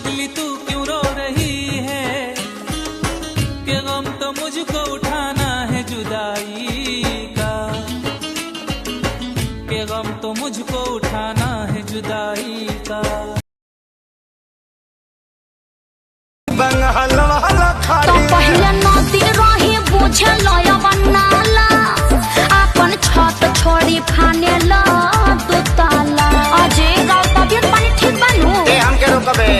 पगली तू क्यों रो रही है, कि गम तो मुझको उठाना है जुदाई का, कि गम तो मुझको उठाना है जुदाई का। तो पहले नदी रही बुझे लया बनाला, अपन छत छोड़ी फाने ला दो ताला। अजे गाँव तबियत पानी ठीक बनू ए हम के रोकबे।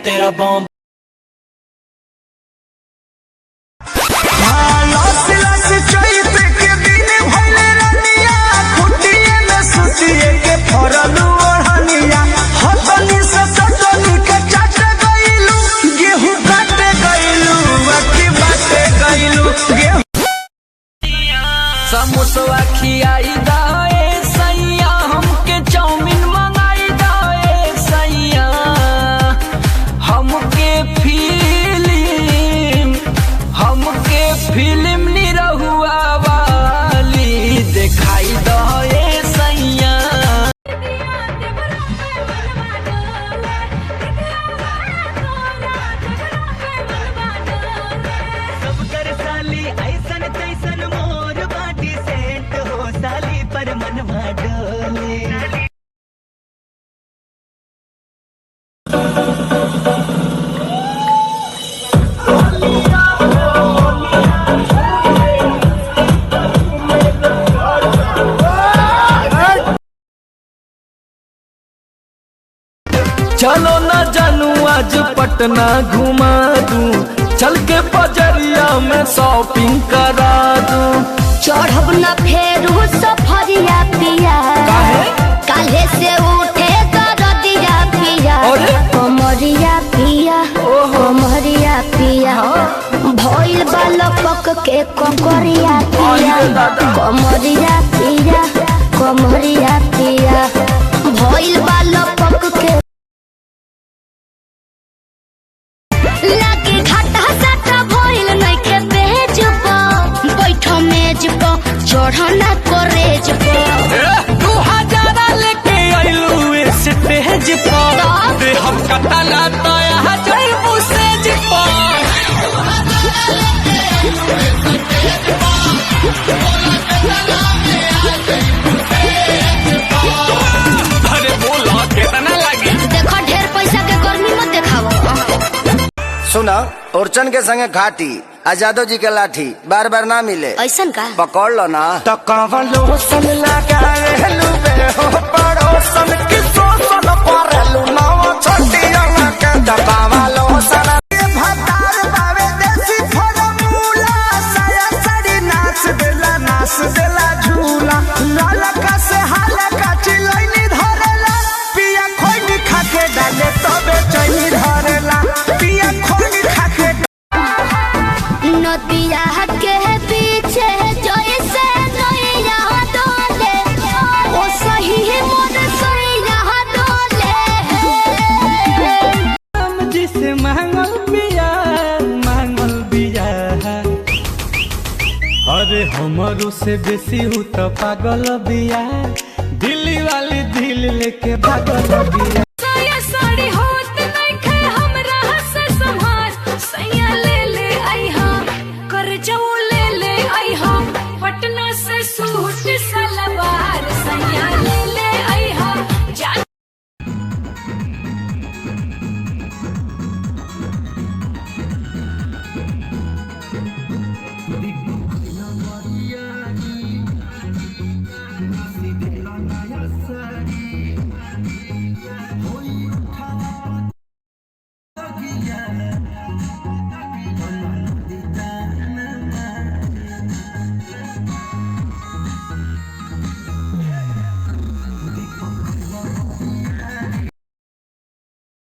तेरा बॉम्ब समोसा खियाई दाए सैया, हमके चाउमीन मंगाई दाए सैया, हमके फिल्म निरहुआ वाली दिखाई दाए सैया। सब कर साली ऐसन तैसन मोर बाटी सेंट हो साली पर मनवा डोले। चलो ना जानू आज पटना घुमा दूं, चल के बजरिया में शॉपिंग करा दूं। चढ़ब न फेरू सफरिया पिया, काले से उठे दरदिया पिया, कमरिया पिया कमरिया पिया, भइल बालक के ककरिया पिया, कमरिया पिया कमरिया पिया, भइल बालक के लागे घाटा साटा भइल नइखे बेज पा, बैठो मेज पा चढ़ना करेज पा। 2000 लेके आइलू स्टेज पर, दे हम कतला तो यहाँ जाइबू सेज पर। अरे बोला कितना लगी? देखो ढेर पैसा के गर्मी मत देखाओ। सुना ओरचन के संगे घाटी आजादो जी के लाठी बार बार ना मिले, ऐसन का पकड़ लो ना। तो कवलो सन लगावेलू बे हो पड़ोसन की सोसन परलू नावा छोटिया के दबावलो सन भतार बावे देसी फॉर्मूला, साया साड़ी नाच देला झूला, लाला का से हाला का चिलैनी धरेला, पिया खोई खा के डाले तबे चैनी धरेला, पिया खोई खा के नदिया के पीछे जैसे नैया डोले, ओ सही मोर सैया डोले। जिसे मांगल बिया, अरे हमरो से बेसी हूँ तो पागल बिया, दिल्ली वाली दिल लेके पागल बिया। साड़ी होत नइखे हमरा से संभार, सैया ले ले आइहा, कर जाऊ ले ले आइहा, पटना से सूट सलवार, सैया ले ले आइहा।